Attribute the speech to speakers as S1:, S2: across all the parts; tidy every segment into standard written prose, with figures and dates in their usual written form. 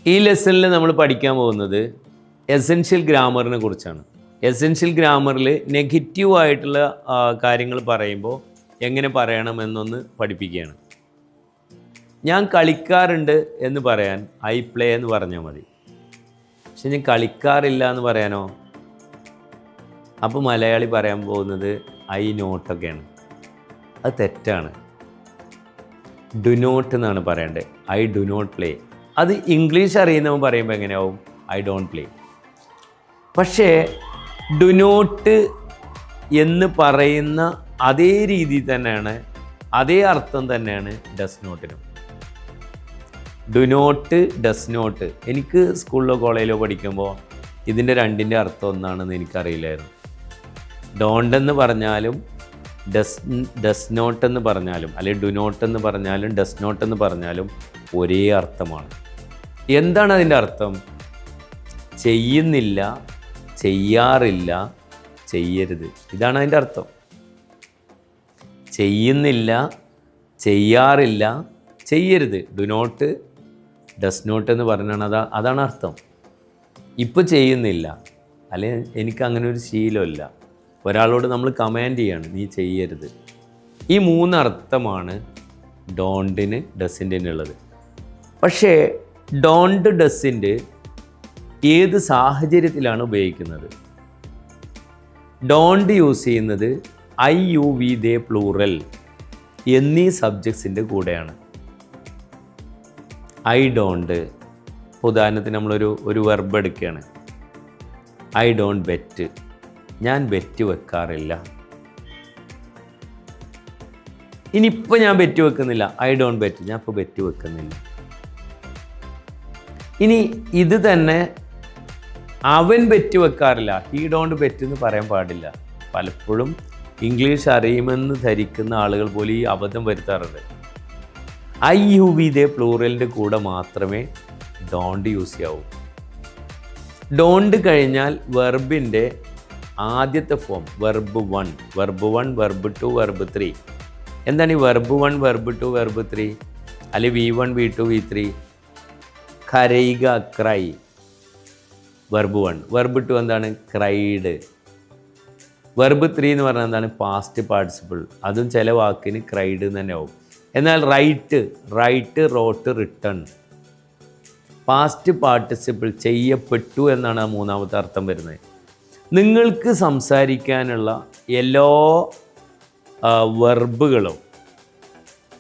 S1: ഈ ലെസണിൽ നമ്മൾ പഠിക്കാൻ പോകുന്നത് എസെൻഷ്യൽ ഗ്രാമറിനെ കുറിച്ചാണ്. എസെൻഷ്യൽ ഗ്രാമറിൽ നെഗറ്റീവായിട്ടുള്ള കാര്യങ്ങൾ പറയുമ്പോൾ എങ്ങനെ പറയണമെന്നൊന്ന് പഠിപ്പിക്കുകയാണ്. ഞാൻ കളിക്കാറുണ്ട് എന്ന് പറയാൻ ഐ പ്ലേ എന്ന് പറഞ്ഞാൽ മതി. പക്ഷെ ഞാൻ കളിക്കാറില്ല എന്ന് പറയാനോ? അപ്പോൾ മലയാളി പറയാൻ പോകുന്നത് ഐ നോട്ടൊക്കെയാണ്. അത് തെറ്റാണ്. ഡു നോട്ട് എന്നാണ് പറയേണ്ടത്. I do not play. അത് ഇംഗ്ലീഷ് അറിയുന്നവൻ പറയുമ്പോൾ എങ്ങനെയാവും? I don't play. പക്ഷേ ഡു നോട്ട് എന്ന് പറയുന്ന അതേ രീതി തന്നെയാണ്, അതേ അർത്ഥം തന്നെയാണ് ഡസ് നോട്ടിനും. Do not, does not. എനിക്ക് സ്കൂളിലോ കോളേജിലോ പഠിക്കുമ്പോൾ ഇതിൻ്റെ രണ്ടിൻ്റെ അർത്ഥം ഒന്നാണെന്ന് എനിക്കറിയില്ലായിരുന്നു. ഡോണ്ട് എന്ന് പറഞ്ഞാലും ഡസ് നോട്ട് എന്ന് പറഞ്ഞാലും, അല്ലെങ്കിൽ ഡു നോട്ട് എന്ന് പറഞ്ഞാലും ഡസ് നോട്ട് എന്ന് പറഞ്ഞാലും ഒരേ അർത്ഥമാണ്. എന്താണ് അതിൻ്റെ അർത്ഥം? ചെയ്യുന്നില്ല, ചെയ്യാറില്ല, ചെയ്യരുത്. ഇതാണ് അതിൻ്റെ അർത്ഥം. ചെയ്യുന്നില്ല, ചെയ്യാറില്ല, ചെയ്യരുത്. ഡു നോട്ട്, ഡസ് നോട്ട് എന്ന് പറഞ്ഞാണ് അതാണ് അർത്ഥം. ഇപ്പോൾ ചെയ്യുന്നില്ല, അല്ലെങ്കിൽ എനിക്ക് അങ്ങനെ ഒരു ശീലമില്ല. ഒരാളോട് നമ്മൾ കമാൻഡ് ചെയ്യാണ്, നീ ചെയ്യരുത്. ഈ മൂന്നർത്ഥമാണ് ഡോണ്ടിന് ഡസിൻ്റെ ഉള്ളത്. പക്ഷേ ഡോണ്ട് ഡസിൻ്റെ ഏത് സാഹചര്യത്തിലാണ് ഉപയോഗിക്കുന്നത്? ഡോണ്ട് യൂസ് ചെയ്യുന്നത് I you we they plural എന്നീ സബ്ജക്ട്സിൻ്റെ കൂടെയാണ്. ഐ ഡോണ്ട്, ഉദാഹരണത്തിന് നമ്മളൊരു വെർബ് എടുക്കുകയാണ്. ഐ ഡോണ്ട് ബെറ്റ്, ഞാൻ ബെറ്റ് വെക്കാറില്ല. ഇനിയിപ്പോൾ ഞാൻ ബെറ്റ് വെക്കുന്നില്ല. ഐ ഡോണ്ട് ബെറ്റ്, ഞാൻ ഇപ്പോൾ ബെറ്റ് വെക്കുന്നില്ല. ഇനി ഇത് തന്നെ അവൻ ബെറ്റ് വെക്കാറില്ല. ഹീ ഡോണ്ട് ബെറ്റ് എന്ന് പറയാൻ പാടില്ല. പലപ്പോഴും ഇംഗ്ലീഷ് അറിയുമെന്ന് ധരിക്കുന്ന ആളുകൾ പോലും ഈ അബദ്ധം വരുത്താറുണ്ട്. ഐ യു വി ദേ പ്ലൂറലിൻ്റെ കൂടെ മാത്രമേ ഡോണ്ട് യൂസ് ചെയ്യാവൂ. ഡോണ്ട് കഴിഞ്ഞാൽ വെർബിൻ്റെ ആദ്യത്തെ form verb 1, verb 1, verb 2, verb 3. എന്താണ് ഈ വെർബ് 1, വെർബ് 2, വെർബ് 3? അല്ലെങ്കിൽ V1, V2, V3. കരയുക, ക്രൈ, വെർബ് 1. വെർബ് 2 എന്താണ്? ക്രൈഡ്. വെർബ് 3 എന്ന് പറഞ്ഞാൽ എന്താണ്? Past participle. അതും ചില വാക്കിന് ക്രൈഡ് എന്ന് തന്നെ ആവും. എന്നാൽ write, wrote, written. Past participle, ചെയ്യപ്പെട്ടു എന്നാണ് ആ മൂന്നാമത്തെ അർത്ഥം വരുന്നത്. നിങ്ങൾക്ക് സംസാരിക്കാനുള്ള എല്ലാ വെർബുകളും,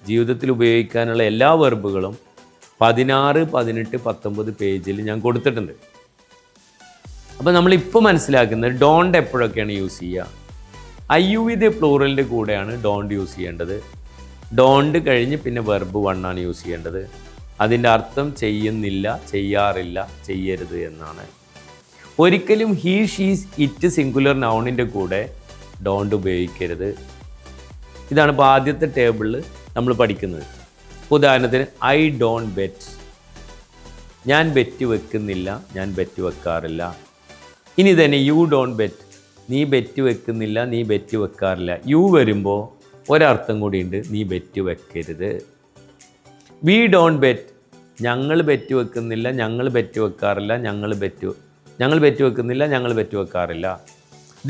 S1: ജീവിതത്തിൽ ഉപയോഗിക്കാനുള്ള എല്ലാ വെർബുകളും 16, 18, 19 പേജിൽ ഞാൻ കൊടുത്തിട്ടുണ്ട്. അപ്പോൾ നമ്മളിപ്പോൾ മനസ്സിലാക്കുന്നത് ഡോണ്ട് എപ്പോഴൊക്കെയാണ് യൂസ് ചെയ്യുക? ഐ യു വി ദേ പ്ലൂറലിൻ്റെ കൂടെയാണ് ഡോണ്ട് യൂസ് ചെയ്യേണ്ടത്. ഡോണ്ട് കഴിഞ്ഞ് പിന്നെ വെർബ് 1 ആണ് യൂസ് ചെയ്യേണ്ടത്. അതിൻ്റെ അർത്ഥം ചെയ്യുന്നില്ല, ചെയ്യാറില്ല, ചെയ്യരുത് എന്നാണ്. ഒരിക്കലും ഹീ, ഷീസ്, ഇറ്റ് സിംഗുലർ നൗണിൻ്റെ കൂടെ ഡോണ്ട് ഉപയോഗിക്കരുത്. ഇതാണ് ഇപ്പോൾ ആദ്യത്തെ ടേബിളിൽ നമ്മൾ പഠിക്കുന്നത്. ഉദാഹരണത്തിന് ഐ ഡോണ്ട് ബെറ്റ്, ഞാൻ ബെറ്റ് വെക്കുന്നില്ല, ഞാൻ ബെറ്റ് വെക്കാറില്ല. ഇനി തന്നെ യു ഡോണ്ട് ബെറ്റ്, നീ ബെറ്റ് വെക്കുന്നില്ല, നീ ബെറ്റ് വെക്കാറില്ല. യു വരുമ്പോൾ ഒരർത്ഥം കൂടിയുണ്ട്, നീ ബെറ്റ് വെക്കരുത്. വി ഡോണ്ട് ബെറ്റ്, ഞങ്ങൾ ബെറ്റ് വെക്കുന്നില്ല, ഞങ്ങൾ ബെറ്റ് വെക്കാറില്ല, ഞങ്ങൾ ബെറ്റ് വെക്കുന്നില്ല, ഞങ്ങൾ ബെറ്റ് വെക്കാറില്ല.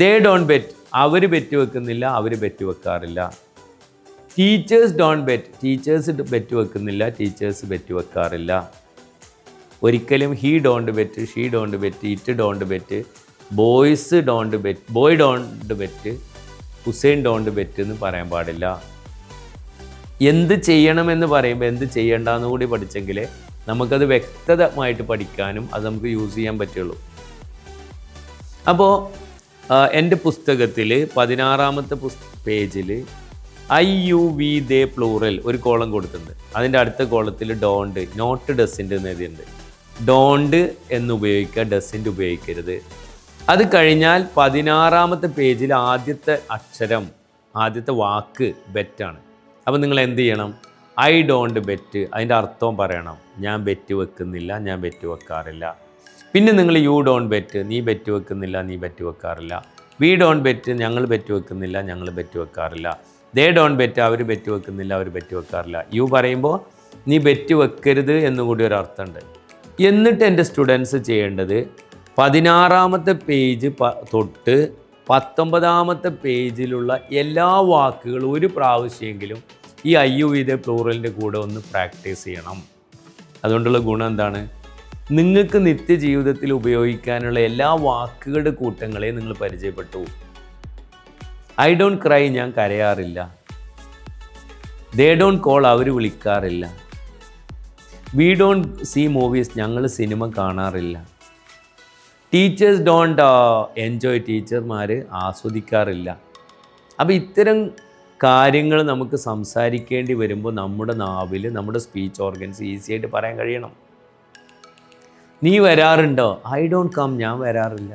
S1: ദേ ഡോണ്ട് ബെറ്റ്, അവർ ബെറ്റ് വെക്കുന്നില്ല, അവർ ബെറ്റ് വെക്കാറില്ല. Teachers don't bet, teachers bet വെക്കുന്നില്ല, ടീച്ചേഴ്സ് ബെറ്റ് വെക്കാറില്ല. ഒരിക്കലും he don't bet, she don't bet, it don't bet, boys don't bet, boy don't bet, Hussain don't bet എന്ന് പറയാൻ പാടില്ല. എന്ത് ചെയ്യണമെന്ന് പറയുമ്പോൾ എന്ത് ചെയ്യേണ്ടെന്ന് കൂടി പഠിച്ചെങ്കിലേ നമുക്കത് വ്യക്തമായിട്ട് പഠിക്കാനും അത് നമുക്ക് യൂസ് ചെയ്യാൻ പറ്റുള്ളൂ. അപ്പോൾ എൻ്റെ പുസ്തകത്തിൽ 16ാമത്തെ പേജിൽ I you we they plural ഒരു കോളം കൊടുത്തിട്ടുണ്ട്. അതിൻ്റെ അടുത്ത കോളത്തിൽ ഡോണ്ട്, നോട്ട് ഡസിൻ്റെ എന്ന് എഴുതിയിട്ടുണ്ട്. ഡോണ്ട് എന്ന് ഉപയോഗിക്കുക, ഡസിൻ്റെ ഉപയോഗിക്കരുത്. അത് കഴിഞ്ഞാൽ 16ാമത്തെ പേജിൽ ആദ്യത്തെ അക്ഷരം, ആദ്യത്തെ വാക്ക് ബെറ്റാണ്. അപ്പോൾ നിങ്ങൾ എന്ത് ചെയ്യണം? ഐ ഡോണ്ട് ബെറ്റ്, അതിൻ്റെ അർത്ഥവും പറയണം. ഞാൻ ബെറ്റ് വെക്കുന്നില്ല, ഞാൻ ബെറ്റ് വെക്കാറില്ല. പിന്നെ നിങ്ങൾ യു ഡോണ്ട് ബെറ്റ്, നീ ബെറ്റ് വെക്കുന്നില്ല, നീ ബെറ്റ് വെക്കാറില്ല. വി ഡോണ്ട് ബെറ്റ്, ഞങ്ങൾ ബെറ്റ് വെക്കുന്നില്ല, ഞങ്ങൾ ബെറ്റ് വെക്കാറില്ല. ദേ ഡോണ്ട് ബെറ്റ്, അവർ ബെറ്റ് വെക്കുന്നില്ല, അവർ ബെറ്റ് വെക്കാറില്ല. യു പറയുമ്പോൾ നീ ബെറ്റ് വെക്കരുത് എന്നുകൂടി ഒരർത്ഥമുണ്ട്. എന്നിട്ട് എൻ്റെ സ്റ്റുഡൻസ് ചെയ്യേണ്ടത് 16-ാമത്തെ പേജ് തൊട്ട് 19-ാമത്തെ പേജിലുള്ള എല്ലാ വാക്കുകളും ഒരു പ്രാവശ്യമെങ്കിലും ഈ IUVD പ്ലൂറലിൻ്റെ കൂടെ ഒന്ന് പ്രാക്ടീസ് ചെയ്യണം. അതുകൊണ്ടുള്ള ഗുണം എന്താണ്? നിങ്ങൾക്ക് നിത്യജീവിതത്തിൽ ഉപയോഗിക്കാനുള്ള എല്ലാ വാക്കുകളുടെ കൂട്ടങ്ങളെ നിങ്ങൾ പരിചയപ്പെട്ടു. ഐ ഡോണ്ട് ക്രൈ, ഞാൻ കരയാറില്ല. ദേ ഡോണ്ട് കോൾ, അവർ വിളിക്കാറില്ല. വി ഡോണ്ട് സീ മൂവീസ്, ഞങ്ങൾ സിനിമ കാണാറില്ല. ടീച്ചേഴ്സ് ഡോണ്ട് എൻജോയ്, ടീച്ചർമാർ ആസ്വദിക്കാറില്ല. അപ്പോൾ ഇത്തരം കാര്യങ്ങൾ നമുക്ക് സംസാരിക്കേണ്ടി വരുമ്പോൾ നമ്മുടെ നാവിൽ നമ്മുടെ സ്പീച്ച് ഓർഗൻസ് ഈസി ആയിട്ട് പറയാൻ കഴിയണം. നീ വരാറുണ്ടോ? ഐ ഡോണ്ട് കം, ഞാൻ വരാറില്ല.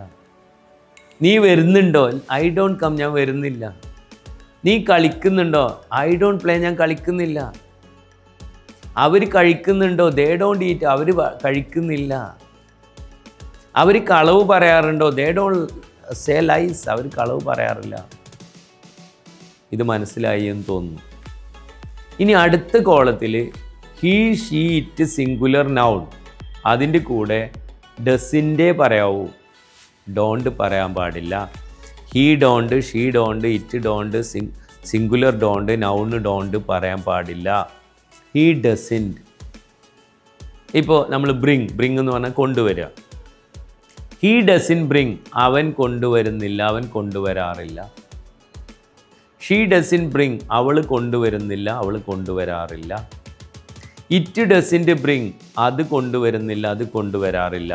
S1: നീ വരുന്നുണ്ടോ? ഐ ഡോണ്ട് കം, ഞാൻ വരുന്നില്ല. നീ കളിക്കുന്നുണ്ടോ? ഐ ഡോണ്ട് പ്ലേ, ഞാൻ കളിക്കുന്നില്ല. അവർ കഴിക്കുന്നുണ്ടോ? ദേ ഡോണ്ട് ഈറ്റ്, അവർ കഴിക്കുന്നില്ല. അവർ കളവ് പറയാറുണ്ടോ? ദേ ഡോണ്ട് സേ ലൈസ്, അവർ കളവ് പറയാറില്ല. ഇത് മനസ്സിലായി എന്ന് തോന്നുന്നു. ഇനി അടുത്ത കോളത്തിൽ he she it singular noun, അതിൻ്റെ കൂടെ ഡസിൻ്റെ പറയാവൂ, ഡോണ്ട് പറയാൻ പാടില്ല. He don't, she don't, it don't, singular don't, noun don't പറയാൻ പാടില്ല. He doesn't. ഇപ്പോൾ നമ്മൾ ബ്രിങ് എന്ന് പറഞ്ഞാൽ കൊണ്ടുവരിക. ഹീ ഡസിൻ ബ്രിങ്, അവൻ കൊണ്ടുവരുന്നില്ല, അവൻ കൊണ്ടുവരാറില്ല. ഷീ ഡസിൻ ബ്രിങ്, അവൾ കൊണ്ടുവരുന്നില്ല, അവൾ കൊണ്ടുവരാറില്ല. ഇറ്റ് ഡസിൻറ്റ് ബ്രിങ്, അത് കൊണ്ടുവരുന്നില്ല, അത് കൊണ്ടുവരാറില്ല.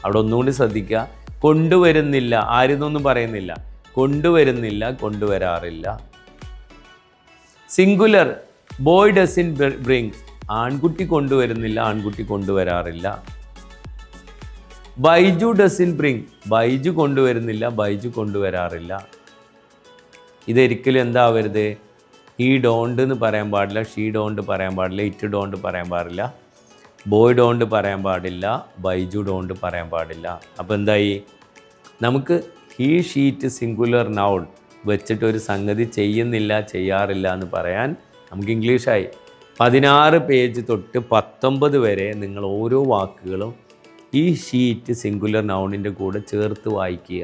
S1: അവിടെ ഒന്നുകൂടി ശ്രദ്ധിക്കുക, കൊണ്ടുവരുന്നില്ല, ആരെന്നൊന്നും പറയുന്നില്ല, കൊണ്ടുവരുന്നില്ല, കൊണ്ടുവരാറില്ല. സിംഗുലർ, ബോയ് ഡസിൻ ബ്രിങ്, ആൺകുട്ടി കൊണ്ടുവരുന്നില്ല, ആൺകുട്ടി കൊണ്ടുവരാറില്ല. ബൈജു ഡസിൻ ബ്രിങ്, ബൈജു കൊണ്ടുവരുന്നില്ല, ബൈജു കൊണ്ടുവരാറില്ല. ഇതൊരിക്കലും എന്താവരുത്, ഹീ ഡോണ്ട് എന്ന് പറയാൻ പാടില്ല, ഷീ ഡോണ്ട് പറയാൻ പാടില്ല, ഇറ്റ് ഡോണ്ട് പറയാൻ പാടില്ല, ബോയ് ഡോണ്ട് പറയാൻ പാടില്ല, ബൈജു ഡോണ്ട് പറയാൻ പാടില്ല. അപ്പോൾ എന്തായി, നമുക്ക് ഹീ ഷീറ്റ് സിംഗുലർ നൗൺ വെച്ചിട്ടൊരു സംഗതി ചെയ്യുന്നില്ല, ചെയ്യാറില്ല എന്ന് പറയാൻ നമുക്ക് ഇംഗ്ലീഷായി. 16 പേജ് തൊട്ട് 19 വരെ നിങ്ങൾ ഓരോ വാക്കുകളും ഈ ഷീറ്റ് സിംഗുലർ നൗണിൻ്റെ കൂടെ ചേർത്ത് വായിക്കുക.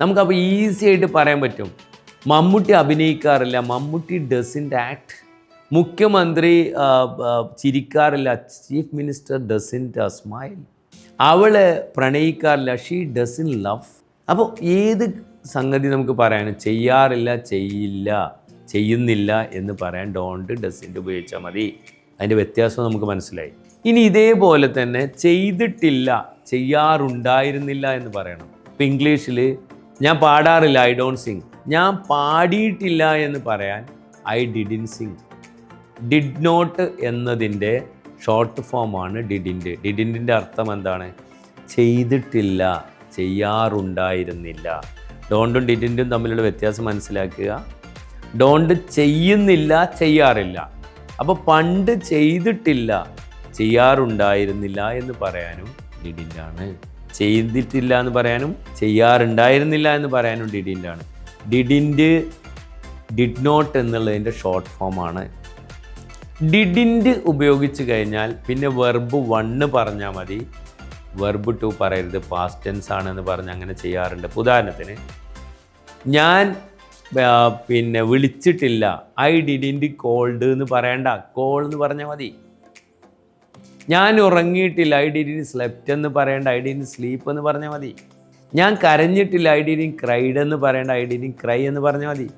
S1: നമുക്കപ്പോൾ ഈസി ആയിട്ട് പറയാൻ പറ്റും. മമ്മൂട്ടി അഭിനയിക്കാറില്ല, മമ്മൂട്ടി ഡസിൻറ്റ് ആക്ട്. മുഖ്യമന്ത്രി ചിരിക്കാറില്ല, ചീഫ് മിനിസ്റ്റർ ഡസിൻറ്റ് സ്മൈൽ. അവൾ പ്രണയിക്കാറില്ല, ഷീ ഡസിൻ ലവ്. അപ്പോൾ ഏത് സംഗതി നമുക്ക് പറയാനും ചെയ്യാറില്ല, ചെയ്യില്ല, ചെയ്യുന്നില്ല എന്ന് പറയാൻ ഡോണ്ട് ഡസിൻറ്റ് ഉപയോഗിച്ചാൽ മതി. അതിൻ്റെ വ്യത്യാസം നമുക്ക് മനസ്സിലായി. ഇനി ഇതേപോലെ തന്നെ ചെയ്തിട്ടില്ല, ചെയ്യാറുണ്ടായിരുന്നില്ല എന്ന് പറയണം. ഇപ്പോൾ ഇംഗ്ലീഷിൽ ഞാൻ പാടാറില്ല, ഐ ഡോണ്ട് സിങ്. ഞാൻ പാടിയിട്ടില്ല എന്ന് പറയാൻ I didn't sing. Did not എന്നതിൻ്റെ ഷോർട്ട് ഫോമാണ് ഡിഡിൻറ്റ്. ഡിഡിൻറ്റിൻ്റെ അർത്ഥം എന്താണ്? ചെയ്തിട്ടില്ല, ചെയ്യാറുണ്ടായിരുന്നില്ല. ഡോണ്ടും ഡിഡിൻറ്റും തമ്മിലുള്ള വ്യത്യാസം മനസ്സിലാക്കുക. ഡോണ്ട് ചെയ്യുന്നില്ല, ചെയ്യാറില്ല. അപ്പോൾ പണ്ട് ചെയ്തിട്ടില്ല, ചെയ്യാറുണ്ടായിരുന്നില്ല എന്ന് പറയാനും ഡിഡിൻ്റാണ്. ചെയ്തിട്ടില്ല എന്ന് പറയാനും ചെയ്യാറുണ്ടായിരുന്നില്ല എന്ന് പറയാനും ഡിഡിൻ്റാണ്. ഡിഡിൻറ്റ്, ഡിഡ് നോട്ട് എന്നുള്ളതിൻ്റെ ഷോർട്ട് ഫോമാണ്. ഡിഡിൻറ്റ് ഉപയോഗിച്ച് കഴിഞ്ഞാൽ പിന്നെ വെർബ് 1 പറഞ്ഞാൽ മതി, വെർബ് 2 പറയരുത്. പാസ്റ്റ് ടെൻസ് ആണെന്ന് പറഞ്ഞ് അങ്ങനെ ചെയ്യാറുണ്ട്. ഉദാഹരണത്തിന് ഞാൻ വിളിച്ചിട്ടില്ല, ഐ ഡിഡിൻറ്റ് കോൾഡ് എന്ന് പറയണ്ട, കോൾ എന്ന് പറഞ്ഞാൽ മതി. ഞാൻ ഉറങ്ങിയിട്ടില്ല, ഐ ഡിഡിൻറ്റ് സ്ലെപ്റ്റ് എന്ന് പറയേണ്ട, ഐ ഡിഡിൻറ്റ് സ്ലീപ്പ് എന്ന് പറഞ്ഞാൽ മതി. ഞാൻ കരഞ്ഞിട്ടില്ല, ഐ ഡിഡിൻറ്റ് ക്രൈഡ് എന്ന് പറയേണ്ട, ഐ ഡിഡിൻറ്റ് ക്രൈ എന്ന് പറഞ്ഞാൽ മതി.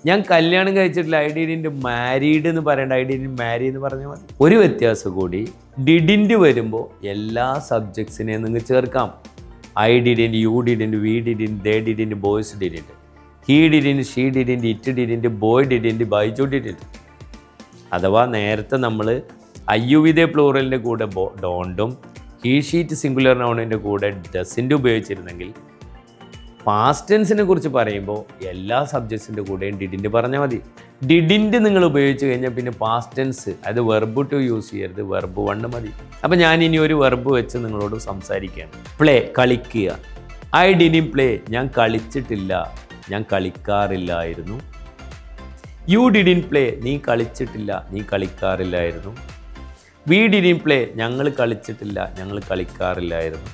S1: ഞാൻ കല്യാണം കഴിച്ചിട്ടില്ല, ഐ ഡിഡിൻറ്റ് മാരീഡ് എന്ന് പറയേണ്ട, ഐ ഡിഡിൻറ്റ് മാരി എന്ന് പറഞ്ഞാൽ മതി. ഒരു വ്യത്യാസം കൂടി, ഡിഡിൻറ്റ് വരുമ്പോൾ എല്ലാ സബ്ജക്ട്സിനെയും നിങ്ങൾക്ക് ചേർക്കാം. I didn't, you didn't, we didn't, they didn't, boys didn't, he didn't, she didn't, it didn't, boy didn't, Baiju didn't. അഥവാ നേരത്തെ നമ്മൾ IUVD പ്ലൂറലിൻ്റെ കൂടെ ഡോണ്ടും ഹീ ഷീറ്റ് സിംഗുലർ നൗണിൻ്റെ കൂടെ ഡസിൻ്റെ ഉപയോഗിച്ചിരുന്നെങ്കിൽ പാസ്റ്റ് ടെൻസിനെ കുറിച്ച് പറയുമ്പോൾ എല്ലാ സബ്ജക്ട്സിൻ്റെ കൂടെയും ഡിഡിൻറ്റ് പറഞ്ഞാൽ മതി. ഡിഡിൻറ്റ് നിങ്ങൾ ഉപയോഗിച്ച് കഴിഞ്ഞാൽ പിന്നെ പാസ്റ്റ് ടെൻസ്, അത് വെർബ് 2 യൂസ് ചെയ്യരുത്, വെർബ് 1 മതി. അപ്പോൾ ഞാൻ ഇനി ഒരു വെർബ് വെച്ച് നിങ്ങളോട് സംസാരിക്കുകയാണ്. പ്ലേ, കളിക്കുക. ഐ ഡിഡിൻറ്റ് പ്ലേ, ഞാൻ കളിച്ചിട്ടില്ല, ഞാൻ കളിക്കാറില്ലായിരുന്നു. യു ഡിഡിൻറ്റ് പ്ലേ, നീ കളിച്ചിട്ടില്ല, നീ കളിക്കാറില്ലായിരുന്നു. വി ഡിഡിൻ പ്ലേ ഞങ്ങൾ കളിച്ചിട്ടില്ല, ഞങ്ങൾ കളിക്കാറില്ലായിരുന്നു.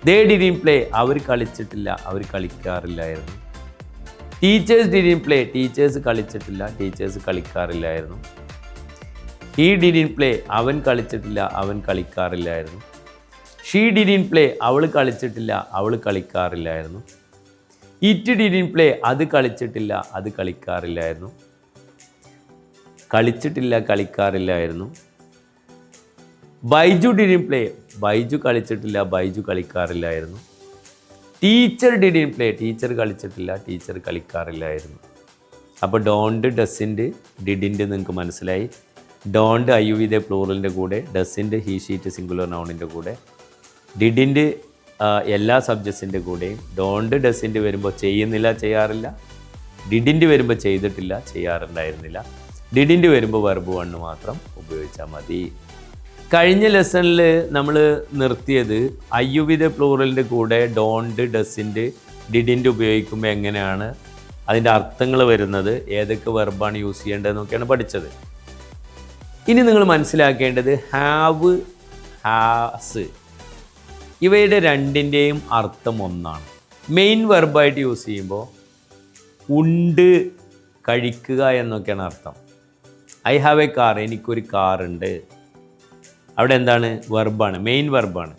S1: ദേ ഡിഡിൻ പ്ലേ അവർ കളിച്ചിട്ടില്ല, അവർ കളിക്കാറില്ലായിരുന്നു. ടീച്ചേഴ്സ് ഡിഡിൻ പ്ലേ ടീച്ചേഴ്സ് കളിച്ചിട്ടില്ല, ടീച്ചേഴ്സ് കളിക്കാറില്ലായിരുന്നു. ഹീ ഡിഡിൻ പ്ലേ അവൻ കളിച്ചിട്ടില്ല, അവൻ കളിക്കാറില്ലായിരുന്നു. ഷീ ഡിഡിൻ പ്ലേ അവൾ കളിച്ചിട്ടില്ല, അവൾ കളിക്കാറില്ലായിരുന്നു. ഇറ്റ് ഡിഡിൻ പ്ലേ അത് കളിച്ചിട്ടില്ല, അത് കളിക്കാറില്ലായിരുന്നു. കളിച്ചിട്ടില്ല, കളിക്കാറില്ലായിരുന്നു. ബൈജു ഡിഡിൻ പ്ലേ ബൈജു കളിച്ചിട്ടില്ല, ബൈജു കളിക്കാറില്ലായിരുന്നു. ടീച്ചർ ഡിഡിൻ പ്ലേ ടീച്ചർ കളിച്ചിട്ടില്ല, ടീച്ചർ കളിക്കാറില്ലായിരുന്നു. അപ്പോൾ ഡോണ്ട്, ഡസിൻ്റെ, ഡിഡിൻ്റെ നിങ്ങൾക്ക് മനസ്സിലായി. Don't I you we the പ്ലൂറലിൻ്റെ കൂടെ, ഡസിൻ്റെ ഹീ ഷീറ്റ് സിംഗുലർ നൗണിൻ്റെ കൂടെ, ഡിഡിൻ്റെ എല്ലാ സബ്ജക്ട്സിൻ്റെ കൂടെയും, ഡോണ്ട് ഡസിൻ്റെ വരുമ്പോൾ ചെയ്യുന്നില്ല, ചെയ്യാറില്ല. ഡിഡിൻ്റെ വരുമ്പോൾ ചെയ്തിട്ടില്ല, ചെയ്യാറുണ്ടായിരുന്നില്ല. ഡിഡിൻ്റെ വരുമ്പോൾ വെർബ് 1 മാത്രം ഉപയോഗിച്ചാൽ മതി. കഴിഞ്ഞ ലെസണിൽ നമ്മൾ നിർത്തിയത് ഐ യു വി ദ പ്ലൂറലിൻ്റെ കൂടെ ഡോണ്ട്, ഡസിൻ്റെ, ഡിഡിൻ്റെ ഉപയോഗിക്കുമ്പോൾ എങ്ങനെയാണ് അതിൻ്റെ അർത്ഥങ്ങൾ വരുന്നത്, ഏതൊക്കെ വെർബാണ് യൂസ് ചെയ്യേണ്ടതെന്നൊക്കെയാണ് പഠിച്ചത്. ഇനി നിങ്ങൾ മനസ്സിലാക്കേണ്ടത് ഹാവ്, ഹാസ് ഇവയുടെ രണ്ടിൻ്റെയും അർത്ഥം ഒന്നാണ്. മെയിൻ വെർബായിട്ട് യൂസ് ചെയ്യുമ്പോൾ ഉണ്ട്, കഴിക്കുക എന്നൊക്കെയാണ് അർത്ഥം. ഐ ഹാവ് എ കാർ എനിക്കൊരു കാറുണ്ട്, അവിടെ എന്താണ്? വെർബാണ്, മെയിൻ വെർബാണ്.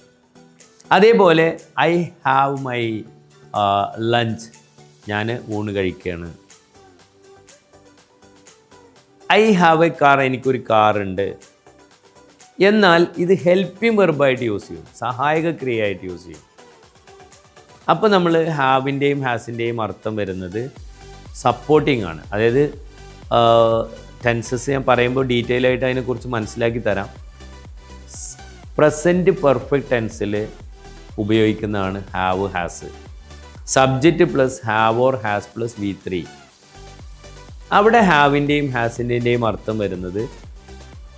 S1: അതേപോലെ ഐ ഹാവ് മൈ ലഞ്ച് ഞാൻ ഊണ് കഴിക്കുകയാണ്. ഐ ഹാവ് എ കാർ എനിക്കൊരു കാറുണ്ട്. എന്നാൽ ഇത് ഹെൽപ്പിംഗ് വെർബായിട്ട് യൂസ് ചെയ്യും, സഹായക ക്രിയയായിട്ട് യൂസ് ചെയ്യും. അപ്പോൾ നമ്മൾ ഹാവിൻ്റെയും ഹാസിൻ്റെയും അർത്ഥം വരുന്നത് സപ്പോർട്ടിംഗ് ആണ്. അതായത് ടെൻസസ് ഞാൻ പറയുമ്പോൾ ഡീറ്റെയിൽ ആയിട്ട് അതിനെക്കുറിച്ച് മനസ്സിലാക്കി തരാം. പ്രസൻറ്റ് പെർഫെക്റ്റ് ടെൻസിൽ ഉപയോഗിക്കുന്നതാണ് have, has. Subject plus have or has plus V3. അവിടെ ഹാവിൻ്റെയും ഹാസിൻ്റെയും അർത്ഥം വരുന്നത്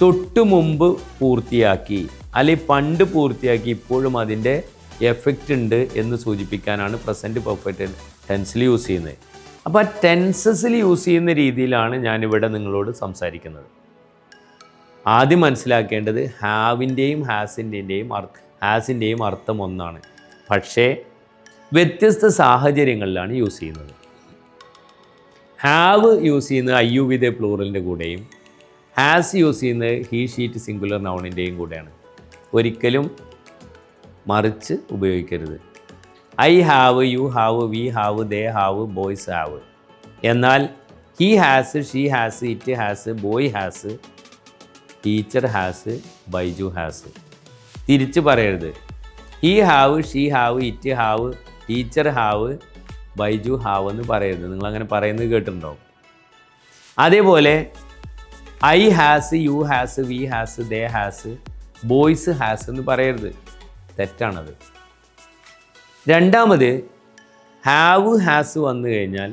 S1: തൊട്ടു മുമ്പ് പൂർത്തിയാക്കി, അല്ലെങ്കിൽ പണ്ട് പൂർത്തിയാക്കി, ഇപ്പോഴും അതിൻ്റെ എഫക്റ്റ് ഉണ്ട് എന്ന് സൂചിപ്പിക്കാനാണ് പ്രസൻറ്റ് പെർഫെക്റ്റ് ടെൻസിൽ യൂസ് ചെയ്യുന്നത്. അപ്പോൾ ആ ടെൻസസിൽ യൂസ് ചെയ്യുന്ന രീതിയിലാണ് ഞാനിവിടെ നിങ്ങളോട് സംസാരിക്കുന്നത്. ആദ്യം മനസ്സിലാക്കേണ്ടത് ഹാവിൻ്റെയും ഹാസിൻ്റെയും അർത്ഥം ഒന്നാണ്, പക്ഷേ വ്യത്യസ്ത സാഹചര്യങ്ങളിലാണ് യൂസ് ചെയ്യുന്നത്. ഹാവ് യൂസ് ചെയ്യുന്നത് ഐ യു വി ദ പ്ലൂറലിൻ്റെ കൂടെയും ഹാസ് യൂസ് ചെയ്യുന്നത് ഹീ ഷീറ്റ് സിംഗുലർ നൗണിൻ്റെയും കൂടെയാണ്. ഒരിക്കലും മറിച്ച് ഉപയോഗിക്കരുത്. I have, you have, we have, they have, boys have. എന്നാൽ he has, she has, it has, boy has, teacher has, Baiju has. തിരിച്ച് പറയരുത്. He have, she have, it have, teacher have, Baiju have എന്ന് പറയരുത്. നിങ്ങളങ്ങനെ പറയുന്നത് കേട്ടിട്ടുണ്ടാവും. അതേപോലെ I has, U has, we has, they has, boys has എന്ന് പറയരുത്. തെറ്റാണത്. രണ്ടാമത് ഹാവ്, ഹാസ് വന്നു കഴിഞ്ഞാൽ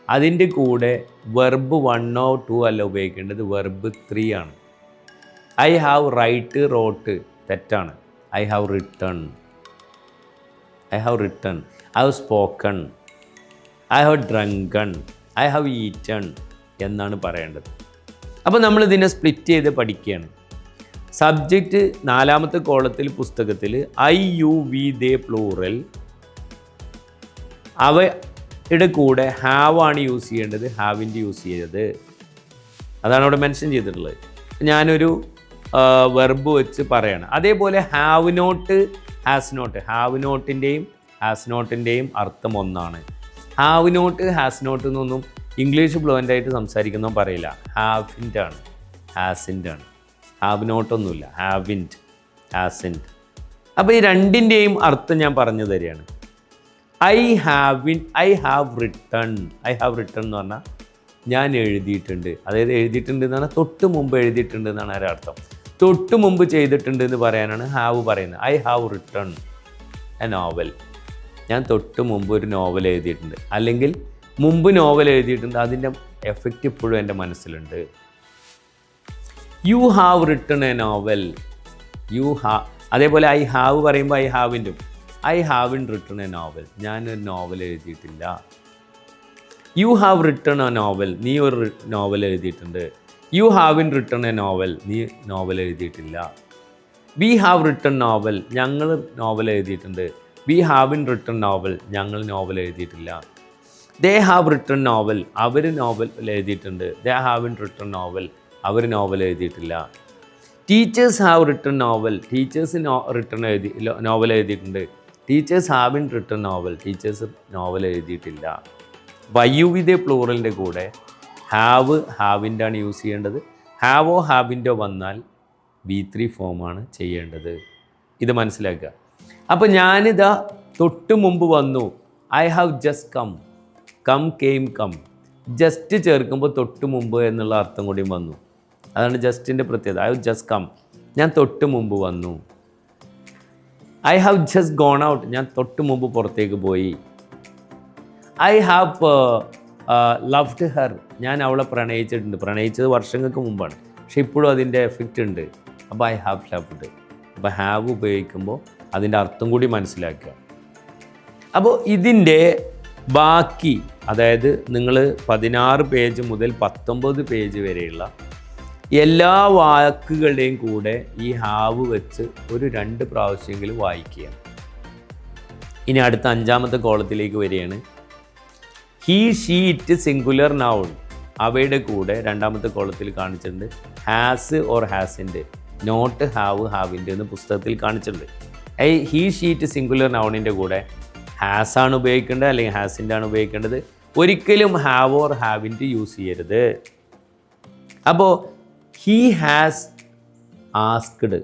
S1: അതിൻ്റെ കൂടെ വെർബ് 1 or 2 അല്ല ഉപയോഗിക്കേണ്ടത്, വെർബ് 3 ആണ്. ഐ ഹാവ് റൈറ്റ്, റോട്ട് തെറ്റാണ്. I have written, I have spoken, I have drunken, I have eaten എന്നാണ് പറയേണ്ടത്. അപ്പോൾ നമ്മളിതിനെ സ്പ്ലിറ്റ് ചെയ്ത് പഠിക്കുകയാണ്. സബ്ജക്റ്റ് 4ാമത്തെ കോളത്തിൽ പുസ്തകത്തിൽ I you we they plural, അവയുടെ കൂടെ ഹാവ് ആണ് യൂസ് ചെയ്യേണ്ടത്, ഹാവിൻ്റെ യൂസ് ചെയ്തത്. അതാണ് അവിടെ മെൻഷൻ ചെയ്തിട്ടുള്ളത്. ഞാനൊരു വെർബ് വെച്ച് പറയാണ്. അതേപോലെ have not, has not, have നോട്ടിൻ്റെയും ഹാസ് നോട്ടിൻ്റെയും അർത്ഥം ഒന്നാണ്. ഹാവ് നോട്ട്, ഹാസ് നോട്ട് എന്നൊന്നും ഇംഗ്ലീഷ് ഫ്ലുവൻ്റ് ആയിട്ട് സംസാരിക്കുന്നതും പറയില്ല. ഹാവിൻ്റ് ആണ്, ഹാസിൻ്റ് ആണ്. ഹാവ് നോട്ടൊന്നുമില്ല, ഹാവിൻ്റ്, ഹാസിൻ്റ്. അപ്പോൾ ഈ രണ്ടിൻ്റെയും അർത്ഥം ഞാൻ പറഞ്ഞു തരികയാണ്. ഐ ഹാവ് റിട്ടൺ എന്ന് പറഞ്ഞാൽ ഞാൻ എഴുതിയിട്ടുണ്ട്. അതായത് എഴുതിയിട്ടുണ്ട് എന്ന് പറഞ്ഞാൽ തൊട്ട് മുമ്പ് എഴുതിയിട്ടുണ്ട് എന്നാണ് അതിൻ്റെ അർത്ഥം. തൊട്ട് മുമ്പ് ചെയ്തിട്ടുണ്ട് എന്ന് പറയാനാണ് ഹാവ് പറയുന്നത്. I have written a novel, ഞാൻ തൊട്ട് മുമ്പ് ഒരു നോവൽ എഴുതിയിട്ടുണ്ട്, അല്ലെങ്കിൽ മുമ്പ് നോവൽ എഴുതിയിട്ടുണ്ട്, അതിൻ്റെ എഫക്റ്റ് ഇപ്പോഴും എൻ്റെ മനസ്സിലുണ്ട്. You have written a novel, അതേപോലെ ഐ ഹാവ് പറയുമ്പോൾ I haven't written a novel, ഞാനൊരു നോവൽ എഴുതിയിട്ടില്ല. You have written a novel, നീ ഒരു നോവൽ എഴുതിയിട്ടുണ്ട്. You haven't written a novel, നീ നോവൽ എഴുതിയിട്ടില്ല. വി ഹാവ് റിട്ടൺ നോവൽ, ഞങ്ങൾ നോവൽ എഴുതിയിട്ടുണ്ട്. We haven't written novel, ഞങ്ങൾ നോവൽ എഴുതിയിട്ടില്ല. ദേ ഹാവ് റിട്ടൺ നോവൽ, അവർ നോവൽ എഴുതിയിട്ടുണ്ട്. They haven't written novel, അവർ നോവൽ എഴുതിയിട്ടില്ല. Teachers have written novel, teachers novel എഴുതിയിട്ടുണ്ട്. Teachers haven't written novel, teachers novel എഴുതിയിട്ടില്ല. വൈയുവിധ പ്ലൂറലിൻ്റെ കൂടെ ഹാവ് ഹാവിൻ്റെ ആണ് യൂസ് ചെയ്യേണ്ടത്. ഹാവോ ഹാവിൻ്റോ വന്നാൽ V3 ഫോമാണ് ചെയ്യേണ്ടത്. ഇത് മനസ്സിലാക്കുക. അപ്പോൾ ഞാനിതാ തൊട്ട് മുമ്പ് വന്നു. I have just come, come came come. Just ചേർക്കുമ്പോൾ തൊട്ട് മുമ്പ് എന്നുള്ള അർത്ഥം കൂടിയും വന്നു. അതാണ് ജസ്റ്റിൻ്റെ പ്രത്യേകത. ഐ ഹാവ് ജസ്റ്റ് കം, ഞാൻ തൊട്ട് മുമ്പ് വന്നു. I have just gone out, ഞാൻ തൊട്ട് മുമ്പ് പുറത്തേക്ക് പോയി. ഐ ഹാവ് ലവ്ഡ് ഹെർ, ഞാൻ അവളെ പ്രണയിച്ചിട്ടുണ്ട്. പ്രണയിച്ചത് വർഷങ്ങൾക്ക് മുമ്പാണ്, പക്ഷെ ഇപ്പോഴും അതിൻ്റെ എഫക്റ്റ് ഉണ്ട്. അപ്പോൾ ഐ ഹാവ് ലവ്ഡ്. അപ്പോൾ ഹാവ് ഉപയോഗിക്കുമ്പോൾ അതിൻ്റെ അർത്ഥം കൂടി മനസ്സിലാക്കുക. അപ്പോൾ ഇതിൻ്റെ ബാക്കി, അതായത് നിങ്ങൾ 16 പേജ് മുതൽ 19 പേജ് വരെയുള്ള എല്ലാ വാക്കുകളുടെയും കൂടെ ഈ ഹാവ് വെച്ച് ഒരു 2 പ്രാവശ്യമെങ്കിലും വായിക്കുക. ഇനി അടുത്ത 5ാമത്തെ കോളത്തിലേക്ക് വരികയാണ്. He she it singular noun, അവയുടെ കൂടെ 2ാമത്തെ കോളത്തിൽ കാണിച്ചിട്ടുണ്ട് ഹാസ് ഓർ ഹാസിൻ്റെ, നോട്ട് ഹാവ് ഹാവിൻ്റെ എന്ന് പുസ്തകത്തിൽ കാണിച്ചിട്ടുണ്ട്. ഹീ ഷീ ഇറ്റ് സിംഗുലർ നൗണിൻ്റെ കൂടെ ഹാസ് ആണ് ഉപയോഗിക്കേണ്ടത്, അല്ലെങ്കിൽ ഹാസിൻ്റെ ആണ് ഉപയോഗിക്കേണ്ടത്. ഒരിക്കലും ഹാവ് ഓർ ഹാവിൻ്റെ യൂസ് ചെയ്യരുത്. അപ്പോൾ he has asked,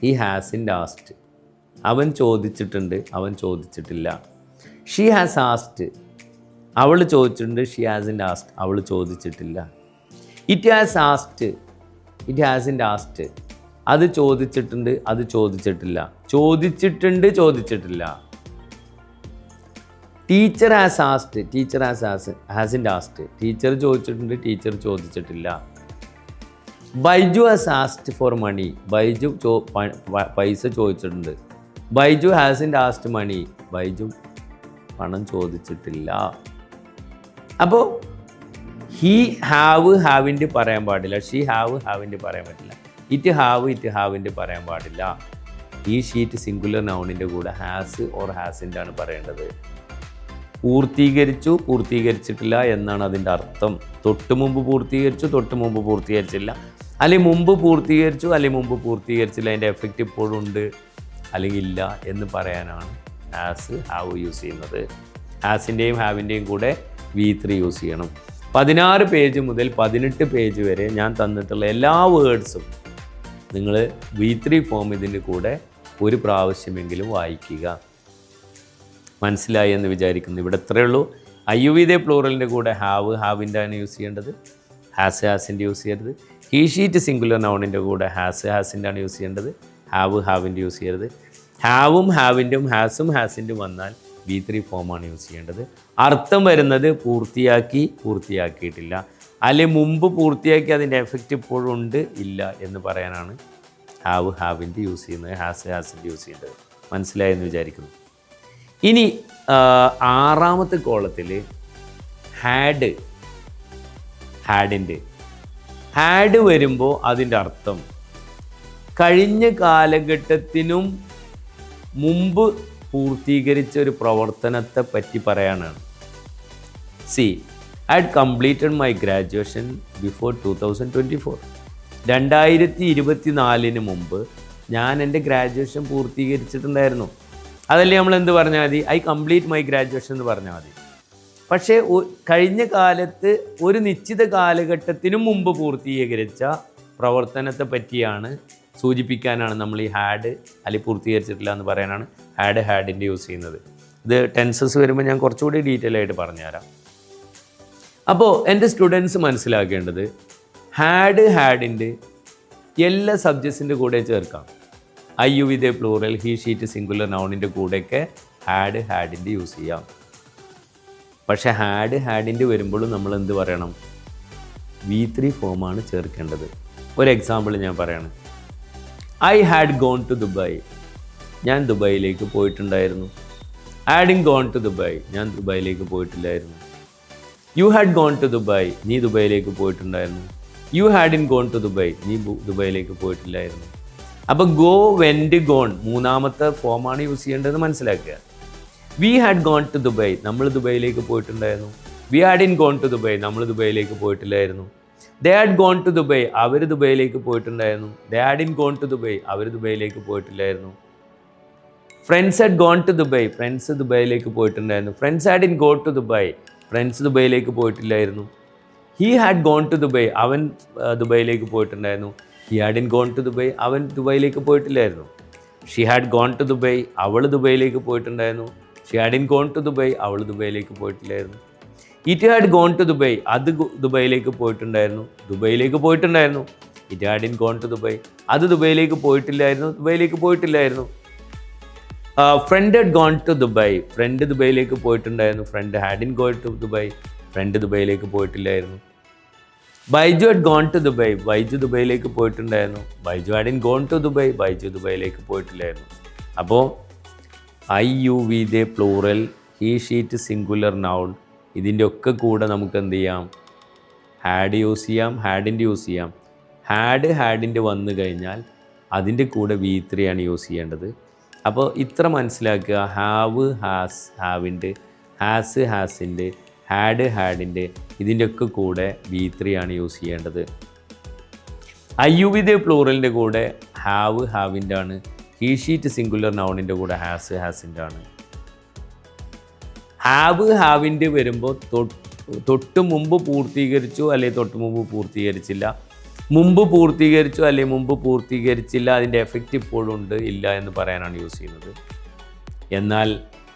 S1: he hasn't asked. അവൻ ചോദിച്ചിട്ടുണ്ട്, അവൻ ചോദിച്ചിട്ടില്ല. ഷീ ഹാസ് ആസ്ക്ഡ്, അവൾ ചോദിച്ചിട്ടുണ്ട്. ഷീ ഹാസിൻ്റെ ആസ്ക്ഡ്, അവൾ ചോദിച്ചിട്ടില്ല. It has asked, it hasn't asked. അത് ചോദിച്ചിട്ടുണ്ട്, അത് ചോദിച്ചിട്ടില്ല. ചോദിച്ചിട്ടുണ്ട്, ചോദിച്ചിട്ടില്ല. Teacher has asked, teacher hasn't asked. Teacher ചോദിച്ചിട്ടുണ്ട്, ടീച്ചർ ചോദിച്ചിട്ടില്ല. Baiju has asked for money, Baiju പൈസ ചോദിച്ചിട്ടുണ്ട്. Baiju hasn't asked money, Baiju പണം ചോദിച്ചിട്ടില്ല. അപ്പോൾ ഹീ ഹാവ് ഹാവിൻ്റെ പറയാൻ പാടില്ല, ഷീ ഹാവ് ഹാവിൻ്റെ പറയാൻ പറ്റില്ല, ഇറ്റ് ഹാവിൻ്റെ പറയാൻ പാടില്ല. ഈ ഷീറ്റ് സിംഗുലർ നൗണിൻ്റെ കൂടെ ഹാസ് ഓർ ഹാസിൻ്റെ ആണ് പറയേണ്ടത്. പൂർത്തീകരിച്ചു, പൂർത്തീകരിച്ചിട്ടില്ല എന്നാണ് അതിൻ്റെ അർത്ഥം. തൊട്ട് മുമ്പ് പൂർത്തീകരിച്ചു, തൊട്ട് മുമ്പ് പൂർത്തീകരിച്ചില്ല, അല്ലെങ്കിൽ മുമ്പ് പൂർത്തീകരിച്ചു, അല്ലെങ്കിൽ മുമ്പ് പൂർത്തീകരിച്ചില്ല, അതിൻ്റെ എഫക്റ്റ് ഇപ്പോഴും ഉണ്ട് അല്ലെങ്കിൽ ഇല്ല എന്ന് പറയാനാണ് ഹാസ് ഹാവ് യൂസ് ചെയ്യുന്നത്. ഹാസിൻ്റെയും ഹാവിൻ്റെയും കൂടെ V3 യൂസ് ചെയ്യണം. 16 പേജ് മുതൽ 18 പേജ് വരെ ഞാൻ തന്നിട്ടുള്ള എല്ലാ വേർഡ്സും നിങ്ങൾ V3 ഫോം ഇതിൻ്റെ കൂടെ ഒരു പ്രാവശ്യമെങ്കിലും വായിക്കുക. മനസ്സിലായി എന്ന് വിചാരിക്കുന്നു. ഇവിടെ ഇത്രയേ ഉള്ളൂ. അയ്യുവിധ പ്ലൂറലിൻ്റെ കൂടെ ഹാവ് ഹാവിൻ്റെ ആണ് യൂസ് ചെയ്യേണ്ടത്, ഹാസിൻ്റെ യൂസ് ചെയ്യരുത്. ഹീ ഷീറ്റ് സിംഗുലർ നൗണിൻ്റെ കൂടെ ഹാസിൻ്റെ ആണ് യൂസ് ചെയ്യേണ്ടത്, ഹാവിൻ്റെ യൂസ് ചെയ്യരുത്. ഹാവും ഹാവിൻ്റെയും ഹാസും ഹാസിൻ്റെയും വന്നാൽ V3 ഫോമാണ് യൂസ് ചെയ്യേണ്ടത്. അർത്ഥം വരുന്നത് പൂർത്തിയാക്കി, പൂർത്തിയാക്കിയിട്ടില്ല, അല്ലെങ്കിൽ മുമ്പ് പൂർത്തിയാക്കി അതിൻ്റെ എഫക്റ്റ് ഇപ്പോഴും ഉണ്ട് ഇല്ല എന്ന് പറയാനാണ് ഹാവിൻ്റെ യൂസ് ചെയ്യുന്നത്, ഹാസിൻ്റെ യൂസ് ചെയ്യേണ്ടത്. മനസ്സിലായെന്ന് വിചാരിക്കുന്നു. ഇനി 6ാമത്തെ കോളത്തിൽ ഹാഡ് വരുമ്പോൾ അതിൻ്റെ അർത്ഥം കഴിഞ്ഞ കാലഘട്ടത്തിനും മുമ്പ് പൂർത്തീകരിച്ച ഒരു പ്രവർത്തനത്തെ പറ്റി പറയാനാണ്. C I had completed my graduation before 2024. 2024 മുമ്പ് ഞാൻ എൻ്റെ ഗ്രാജുവേഷൻ പൂർത്തീകരിച്ചിട്ടുണ്ടായിരുന്നു. അതല്ലേ നമ്മൾ എന്ത് പറഞ്ഞാൽ മതി, ഐ കംപ്ലീറ്റ് മൈ ഗ്രാജുവേഷൻ എന്ന് പറഞ്ഞാൽ മതി. പക്ഷേ കഴിഞ്ഞ കാലത്ത് ഒരു നിശ്ചിത കാലഘട്ടത്തിനും മുമ്പ് പൂർത്തീകരിച്ച പ്രവർത്തനത്തെ പറ്റിയാണ് സൂചിപ്പിക്കാനാണ് നമ്മൾ ഈ ഹാഡ് അല്ലെങ്കിൽ പൂർത്തീകരിച്ചിട്ടില്ല എന്ന് പറയാനാണ് ഹാഡിൻ്റെ യൂസ് ചെയ്യുന്നത്. ഇത് ടെൻസസ് വരുമ്പോൾ ഞാൻ കുറച്ചുകൂടി ഡീറ്റെയിൽ ആയിട്ട് പറഞ്ഞുതരാം. അപ്പോൾ എൻ്റെ സ്റ്റുഡൻസ് മനസ്സിലാക്കേണ്ടത് ഹാഡിൻ്റെ എല്ലാ സബ്ജക്ട്സിൻ്റെ കൂടെ ചേർക്കാം. അയ്യുവിധ പ്ലൂറൽ, ഹീ ഷീറ്റ് സിംഗുലർ നൗണിൻ്റെ കൂടെയൊക്കെ ഹാഡിൻ്റെ യൂസ് ചെയ്യാം. പക്ഷേ ഹാഡിൻ്റെ വരുമ്പോഴും നമ്മൾ എന്ത് പറയണം, V3 ഫോമാണ് ചേർക്കേണ്ടത്. ഒരു എക്സാമ്പിൾ ഞാൻ പറയണം. I had gone to Dubai, ഞാൻ ദുബായിലേക്ക് പോയിട്ടുണ്ടായിരുന്നു. ഹാഡിങ് ഗോൺ ടു ദുബായ്, ഞാൻ ദുബായിലേക്ക് പോയിട്ടില്ലായിരുന്നു. You had gone to Dubai, നീ ദുബായിലേക്ക് പോയിട്ടുണ്ടായിരുന്നു. You hadn't gone to Dubai, നീ ദുബായിലേക്ക് പോയിട്ടില്ലായിരുന്നു. അപ്പോൾ ഗോ, വെൻറ്റ്, ഗോൺ മൂന്നാമത്തെ ഫോമാണ് യൂസ് ചെയ്യേണ്ടത് മനസ്സിലാക്കുക. We had gone to Dubai, നമ്മൾ ദുബായിലേക്ക് പോയിട്ടുണ്ടായിരുന്നു. We hadn't gone to Dubai, നമ്മൾ ദുബായിലേക്ക് പോയിട്ടില്ലായിരുന്നു. They had gone to Dubai, അവർ ദുബായിലേക്ക് പോയിട്ടുണ്ടായിരുന്നു. They hadn't gone to Dubai, അവർ ദുബായിലേക്ക് പോയിട്ടില്ലായിരുന്നു. Friends had gone to Dubai, friends ദുബായിലേക്ക് പോയിട്ടുണ്ടായിരുന്നു. Friends hadn't go to Dubai, friends ദുബായിലേക്ക് പോയിട്ടില്ലായിരുന്നു. He had gone to Dubai, അവൻ ദുബായിലേക്ക് പോയിട്ടുണ്ടായിരുന്നു. He hadn't gone to Dubai, അവൻ ദുബായിലേക്ക് പോയിട്ടില്ലായിരുന്നു. She had gone to Dubai, അവൾ ദുബായിലേക്ക് പോയിട്ടുണ്ടായിരുന്നു. She hadn't gone to Dubai, അവൾ ദുബായിലേക്ക് പോയിട്ടില്ലായിരുന്നു. It had gone to Dubai, അത് ദുബായിലേക്ക് പോയിട്ടുണ്ടായിരുന്നു. ദുബായിലേക്ക് പോയിട്ടുണ്ടായിരുന്നു. It hadn't gone to Dubai, അത് ദുബായിലേക്ക് പോയിട്ടില്ലായിരുന്നു. ദുബായിലേക്ക് പോയിട്ടില്ലായിരുന്നു. Friend had gone to Dubai, friend ദുബായിലേക്ക് പോയിട്ടുണ്ടായിരുന്നു. Friend hadn't gone to Dubai, friend ദുബായിലേക്ക് പോയിട്ടില്ലായിരുന്നു. Baiju had gone to Dubai, Baiju ദുബായിലേക്ക് പോയിട്ടുണ്ടായിരുന്നു. Baiju hadn't gone to Dubai, Baiju ദുബായിലേക്ക് പോയിട്ടില്ലായിരുന്നു. അപ്പോൾ I, you, we, they plural, he, she it singular noun, ഇതിൻ്റെ ഒക്കെ കൂടെ നമുക്ക് എന്ത് ചെയ്യാം? ഹാഡ് യൂസ് ചെയ്യാം, ഹാഡിൻ്റെ യൂസ് ചെയ്യാം. ഹാഡിൻ്റെ വന്നു കഴിഞ്ഞാൽ അതിൻ്റെ കൂടെ V3 ആണ് യൂസ് ചെയ്യേണ്ടത്. അപ്പോൾ ഇത്ര മനസ്സിലാക്കുക. ഹാവ്, ഹാസ്, ഹാവിൻ്റെ, ഹാസ്, ഹാസിൻ്റെ, ഹാഡിൻ്റെ, ഇതിൻ്റെയൊക്കെ കൂടെ V3 ആണ് യൂസ് ചെയ്യേണ്ടത്. IUV പ്ലൂറലിൻ്റെ കൂടെ ഹാവ്, ഹാവിൻ്റെ ആണ്. ഹീ, ഷീറ്റ് സിംഗുലർ നൗണിൻ്റെ കൂടെ ഹാസ്, ഹാസിൻ്റെ ആണ്. ഹാവ്, ഹാവിൻ്റെ വരുമ്പോൾ തൊട്ട് മുമ്പ് പൂർത്തീകരിച്ചു അല്ലെങ്കിൽ തൊട്ട് മുമ്പ് പൂർത്തീകരിച്ചില്ല, മുമ്പ് പൂർത്തീകരിച്ചു അല്ലെങ്കിൽ മുമ്പ് പൂർത്തീകരിച്ചില്ല, അതിൻ്റെ എഫക്റ്റ് ഇപ്പോഴും ഉണ്ട് ഇല്ല എന്ന് പറയാനാണ് യൂസ് ചെയ്യുന്നത്. എന്നാൽ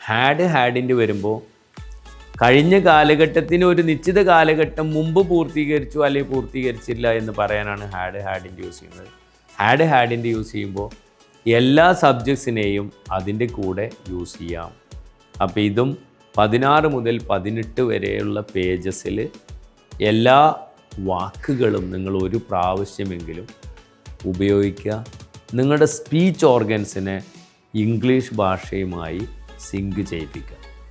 S1: ഹാഡിൻ്റെ വരുമ്പോൾ കഴിഞ്ഞ കാലഘട്ടത്തിന് ഒരു നിശ്ചിത കാലഘട്ടം മുമ്പ് പൂർത്തീകരിച്ചു അല്ലെങ്കിൽ പൂർത്തീകരിച്ചില്ല എന്ന് പറയാനാണ് ഹാഡിൻ്റെ യൂസ് ചെയ്യുന്നത്. ഹാഡിൻ്റെ യൂസ് ചെയ്യുമ്പോൾ എല്ലാ സബ്ജക്ട്സിനെയും അതിൻ്റെ കൂടെ യൂസ് ചെയ്യാം. അപ്പോൾ ഇതും 16 മുതൽ 18 വരെയുള്ള പേജസിൽ എല്ലാ വാക്കുകളും നിങ്ങൾ ഒരു പ്രാവശ്യമെങ്കിലും ഉപയോഗിക്കുക. നിങ്ങളുടെ സ്പീച്ച് ഓർഗൻസിനെ ഇംഗ്ലീഷ് ഭാഷയുമായി സിങ്ക് ചെയ്യിപ്പിക്കുക.